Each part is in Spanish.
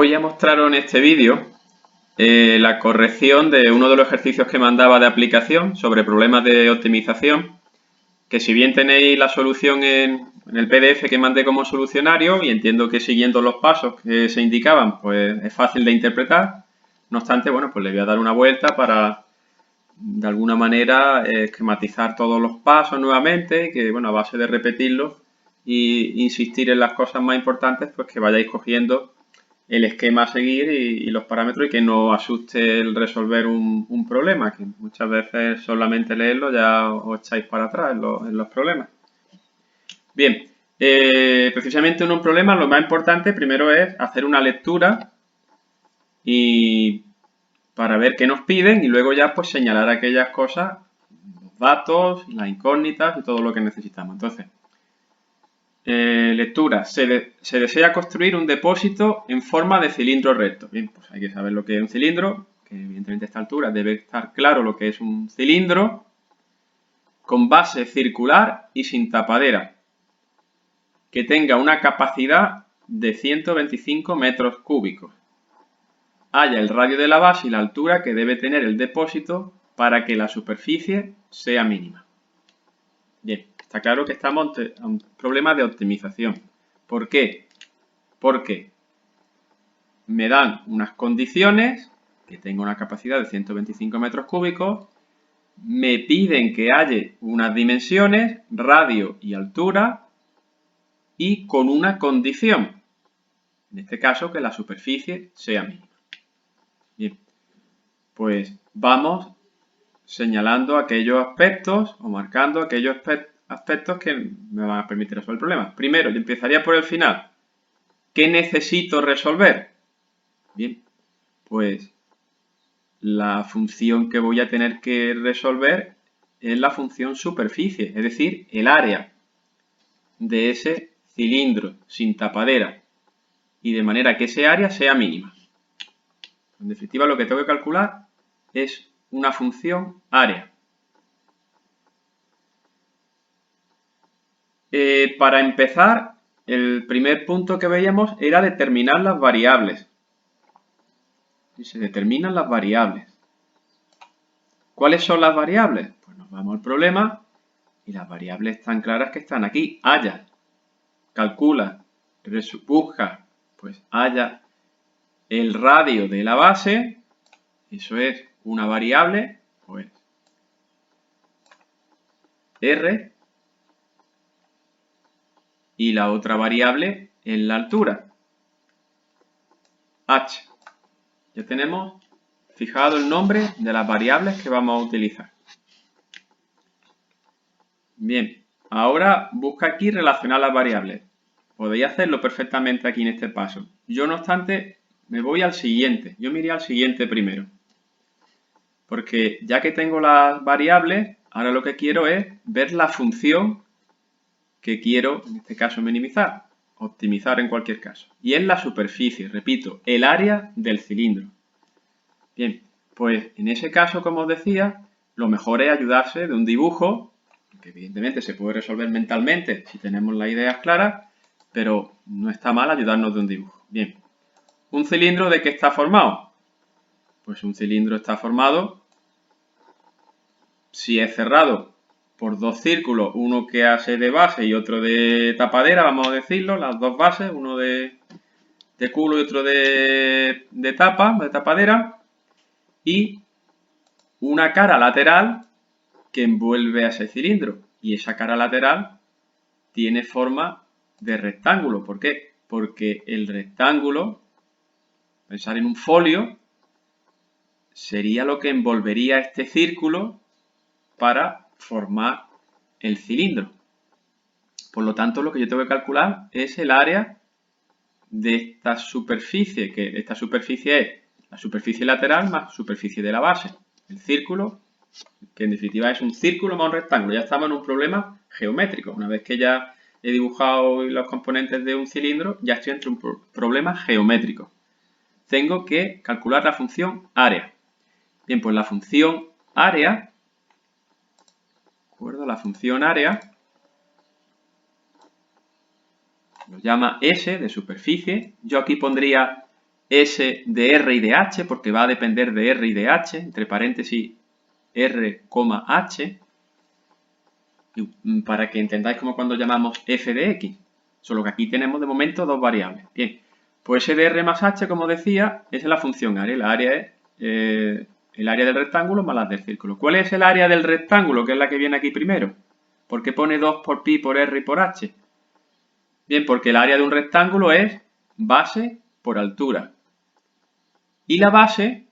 Voy a mostraros en este vídeo la corrección de uno de los ejercicios que mandaba de aplicación sobre problemas de optimización, que si bien tenéis la solución en el PDF que mandé como solucionario y entiendo que siguiendo los pasos que se indicaban pues es fácil de interpretar, no obstante, bueno, pues le voy a dar una vuelta para de alguna manera esquematizar todos los pasos nuevamente, que bueno, a base de repetirlos e insistir en las cosas más importantes, pues que vayáis cogiendo el esquema a seguir y los parámetros y que no asuste el resolver un problema, que muchas veces solamente leerlo ya os echáis para atrás en los problemas. Bien, precisamente en un problema lo más importante primero es hacer una lectura y para ver qué nos piden y luego ya pues señalar aquellas cosas, los datos, las incógnitas y todo lo que necesitamos. Entonces, lectura. Se desea construir un depósito en forma de cilindro recto. Bien, pues hay que saber lo que es un cilindro, que evidentemente a esta altura debe estar claro lo que es un cilindro con base circular y sin tapadera, que tenga una capacidad de 125 metros cúbicos. Haya el radio de la base y la altura que debe tener el depósito para que la superficie sea mínima. Bien, está claro que estamos ante un problema de optimización. ¿Por qué? Porque me dan unas condiciones, que tengo una capacidad de 125 metros cúbicos, me piden que haya unas dimensiones, radio y altura, y con una condición, en este caso que la superficie sea mínima. Bien, pues vamos señalando aquellos aspectos o marcando aquellos aspectos que me van a permitir resolver el problema. Primero, yo empezaría por el final. ¿Qué necesito resolver? Bien, pues la función que voy a tener que resolver es la función superficie, es decir, el área de ese cilindro sin tapadera y de manera que ese área sea mínima. En definitiva, lo que tengo que calcular es una función área. Para empezar, el primer punto que veíamos era determinar las variables. Y se determinan las variables. ¿Cuáles son las variables? Pues nos vamos al problema y las variables están claras que están aquí. Haya, calcula, busca, pues haya el radio de la base, eso es una variable, pues R, y la otra variable es la altura, H. Ya tenemos fijado el nombre de las variables que vamos a utilizar. Bien, ahora busca aquí relacionar las variables. Podéis hacerlo perfectamente aquí en este paso. Yo, no obstante, me voy al siguiente. Yo me iría al siguiente primero. Porque ya que tengo las variables, ahora lo que quiero es ver la función que quiero, en este caso, minimizar. Optimizar en cualquier caso. Y es la superficie, repito, el área del cilindro. Bien, pues en ese caso, como os decía, lo mejor es ayudarse de un dibujo, que evidentemente se puede resolver mentalmente si tenemos las ideas claras, pero no está mal ayudarnos de un dibujo. Bien, ¿un cilindro de qué está formado? Pues un cilindro está formado, si es cerrado, por dos círculos, uno que hace de base y otro de tapadera, vamos a decirlo, las dos bases, uno de culo y otro de tapadera, y una cara lateral que envuelve a ese cilindro. Y esa cara lateral tiene forma de rectángulo. ¿Por qué? Porque el rectángulo, pensar en un folio, sería lo que envolvería este círculo para formar el cilindro. Por lo tanto, lo que yo tengo que calcular es el área de esta superficie, que esta superficie es la superficie lateral más superficie de la base. El círculo, que en definitiva es un círculo más un rectángulo. Ya estamos en un problema geométrico. Una vez que ya he dibujado los componentes de un cilindro, ya estoy entre un problema geométrico. Tengo que calcular la función área. Bien, pues la función área, ¿de acuerdo? La función área lo llama S de superficie. Yo aquí pondría S de R y de H, porque va a depender de R y de H, entre paréntesis R, H, para que entendáis como cuando llamamos f de x, solo que aquí tenemos de momento dos variables. Bien, pues S de R más H, como decía, es la función área. La área es el área del rectángulo más la del círculo. ¿Cuál es el área del rectángulo, que es la que viene aquí primero? ¿Por qué pone 2 por pi por R y por H? Bien, porque el área de un rectángulo es base por altura. Y la base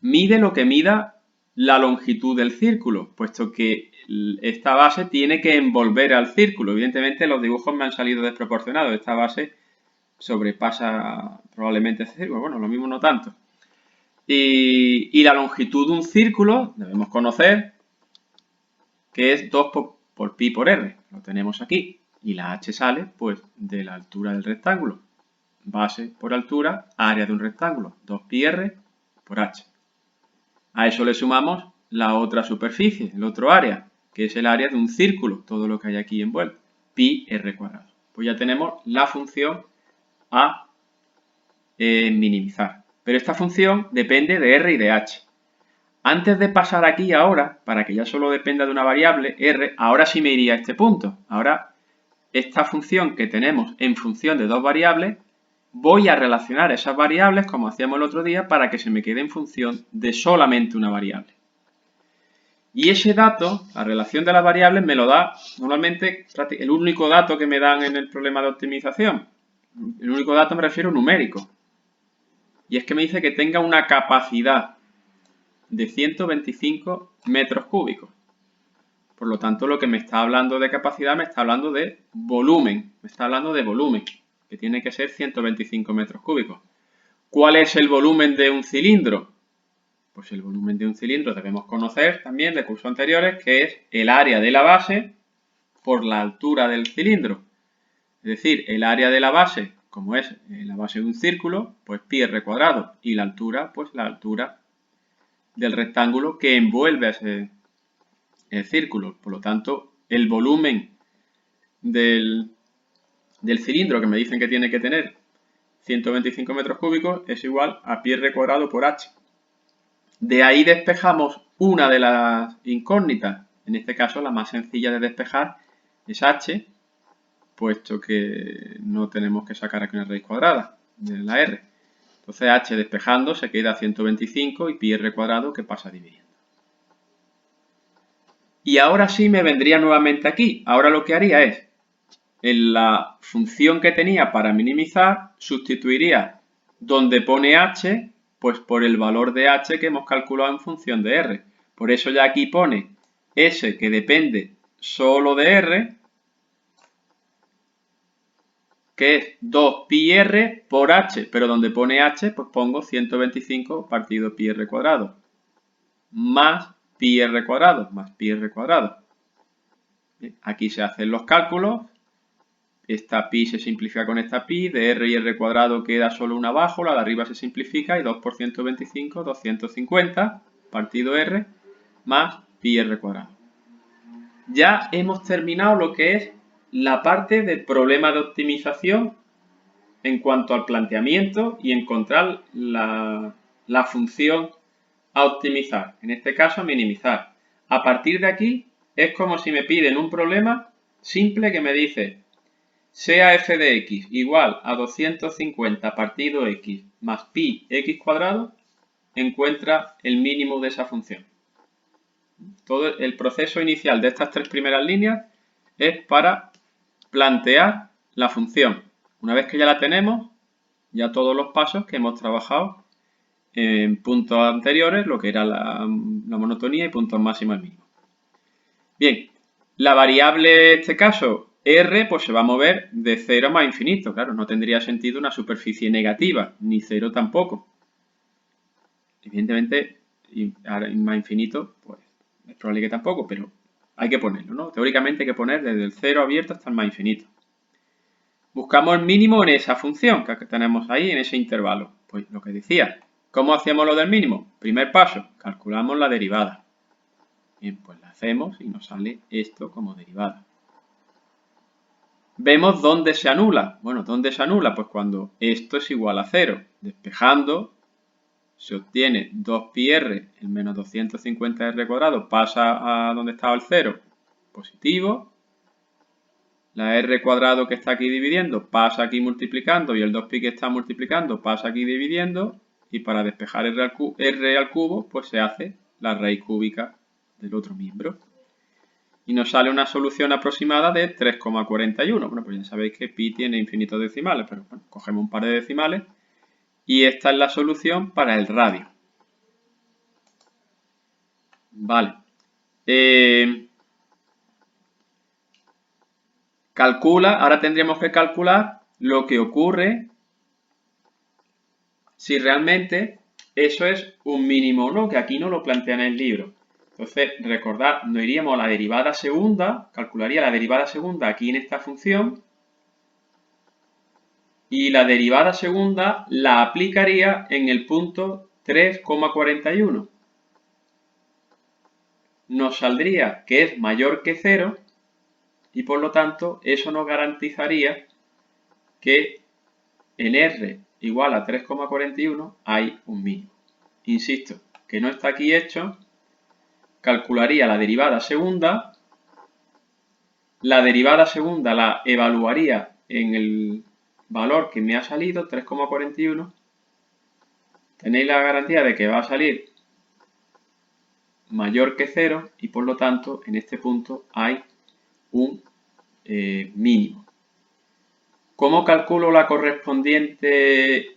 mide lo que mida la longitud del círculo, puesto que esta base tiene que envolver al círculo. Evidentemente los dibujos me han salido desproporcionados. Esta base sobrepasa probablemente ese círculo. Bueno, lo mismo no tanto. Y la longitud de un círculo debemos conocer que es 2 por pi por R. Lo tenemos aquí. Y la h sale pues de la altura del rectángulo. Base por altura, área de un rectángulo. 2 pi r por h. A eso le sumamos la otra superficie, el otro área, que es el área de un círculo, todo lo que hay aquí envuelto, pi r cuadrado. Pues ya tenemos la función a minimizar. Pero esta función depende de r y de h. Antes de pasar aquí ahora, para que ya solo dependa de una variable, r, ahora sí me iría a este punto. Ahora, esta función que tenemos en función de dos variables, voy a relacionar esas variables, como hacíamos el otro día, para que se me quede en función de solamente una variable. Y ese dato, la relación de las variables, me lo da normalmente el único dato que me dan en el problema de optimización. El único dato me refiero numérico. Y es que me dice que tenga una capacidad de 125 metros cúbicos. Por lo tanto, lo que me está hablando de capacidad me está hablando de volumen. Me está hablando de volumen, que tiene que ser 125 metros cúbicos. ¿Cuál es el volumen de un cilindro? Pues el volumen de un cilindro debemos conocer también de cursos anteriores, que es el área de la base por la altura del cilindro. Es decir, el área de la base, como es la base de un círculo, pues pi r cuadrado. Y la altura, pues la altura del rectángulo que envuelve a ese círculo. Por lo tanto, el volumen del cilindro, que me dicen que tiene que tener 125 metros cúbicos, es igual a pi r cuadrado por h. De ahí despejamos una de las incógnitas, en este caso la más sencilla de despejar es h, puesto que no tenemos que sacar aquí una raíz cuadrada de la r. Entonces h despejando se queda 125 y pi r cuadrado que pasa dividiendo. Y ahora sí me vendría nuevamente aquí. Ahora lo que haría es, en la función que tenía para minimizar, sustituiría donde pone h, pues por el valor de h que hemos calculado en función de r. Por eso ya aquí pone s que depende solo de r, que es 2 pi r por h, pero donde pone h, pues pongo 125 partido pi r cuadrado, más pi r cuadrado, más pi r cuadrado. Bien, aquí se hacen los cálculos. Esta pi se simplifica con esta pi, de r y r cuadrado queda solo una abajo, la de arriba se simplifica y 2 por 125, 250, partido r, más pi r cuadrado. Ya hemos terminado lo que es la parte del problema de optimización en cuanto al planteamiento y encontrar la función a optimizar, en este caso a minimizar. A partir de aquí es como si me piden un problema simple que me dice sea f de x igual a 250 partido x más pi x cuadrado, encuentra el mínimo de esa función. Todo el proceso inicial de estas tres primeras líneas es para plantear la función. Una vez que ya la tenemos, ya todos los pasos que hemos trabajado en puntos anteriores, lo que era la monotonía y puntos máximos y mínimos. Bien, la variable en este caso r pues se va a mover de 0 a más infinito. Claro, no tendría sentido una superficie negativa, ni 0 tampoco. Evidentemente, ahora en más infinito, pues es probable que tampoco, pero hay que ponerlo, ¿no? Teóricamente hay que poner desde el 0 abierto hasta el más infinito. Buscamos el mínimo en esa función que tenemos ahí, en ese intervalo. Pues lo que decía, ¿cómo hacemos lo del mínimo? Primer paso, calculamos la derivada. Bien, pues la hacemos y nos sale esto como derivada. vemos dónde se anula. Bueno, ¿dónde se anula? Pues cuando esto es igual a 0. Despejando, se obtiene 2πr, el menos 250r cuadrado pasa a donde estaba el 0, positivo. La r cuadrado que está aquí dividiendo pasa aquí multiplicando y el 2pi que está multiplicando pasa aquí dividiendo. Y para despejar r al cubo, pues se hace la raíz cúbica del otro miembro. Y nos sale una solución aproximada de 3,41. Bueno, pues ya sabéis que pi tiene infinitos decimales, pero bueno, cogemos un par de decimales y esta es la solución para el radio. Vale. Calcula, ahora tendríamos que calcular lo que ocurre si realmente eso es un mínimo o no, que aquí no lo plantea en el libro. Entonces, recordad, nos iríamos a la derivada segunda, calcularía la derivada segunda aquí en esta función, y la derivada segunda la aplicaría en el punto 3,41. Nos saldría que es mayor que 0 y por lo tanto eso nos garantizaría que en R igual a 3,41 hay un mínimo. Insisto, que no está aquí hecho, calcularía la derivada segunda la evaluaría en el valor que me ha salido, 3,41. Tenéis la garantía de que va a salir mayor que 0 y por lo tanto en este punto hay un mínimo. ¿Cómo calculo la correspondiente,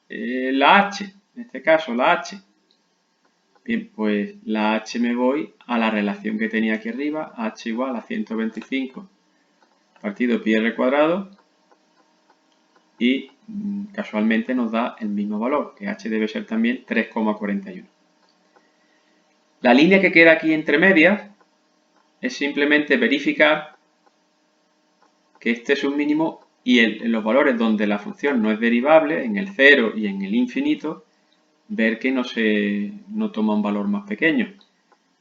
la h? En este caso la h. Bien, pues la h me voy a la relación que tenía aquí arriba, h igual a 125 partido pi r cuadrado y casualmente nos da el mismo valor, que h debe ser también 3,41. La línea que queda aquí entre medias es simplemente verificar que este es un mínimo y en los valores donde la función no es derivable, en el 0 y en el infinito, ver que no toma un valor más pequeño.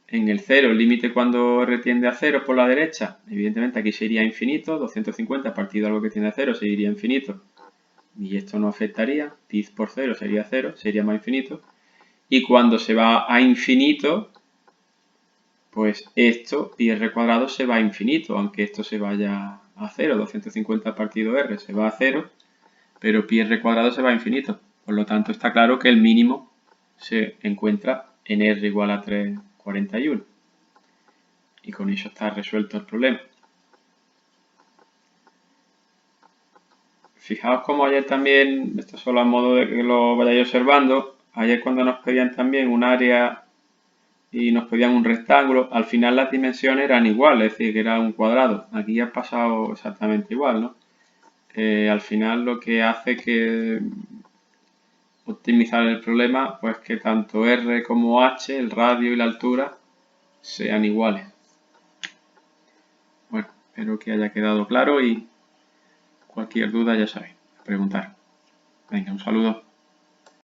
En el 0, el límite cuando r tiende a 0 por la derecha, evidentemente aquí sería infinito, 250 partido de algo que tiende a 0 seguiría infinito. Y esto no afectaría, pi por 0 sería 0, sería más infinito. Y cuando se va a infinito, pues esto, pi r cuadrado, se va a infinito, aunque esto se vaya a 0, 250 partido r se va a 0, pero pi r cuadrado se va a infinito. Por lo tanto, está claro que el mínimo se encuentra en r igual a 3,41. Y con eso está resuelto el problema. Fijaos como ayer también, esto solo a modo de que lo vayáis observando, ayer cuando nos pedían también un área y nos pedían un rectángulo, al final las dimensiones eran iguales, es decir, que era un cuadrado. Aquí ha pasado exactamente igual, ¿no? Al final lo que hace que optimizar el problema, pues que tanto R como H, el radio y la altura, sean iguales. Bueno, espero que haya quedado claro y cualquier duda ya sabéis, preguntar. Venga, un saludo.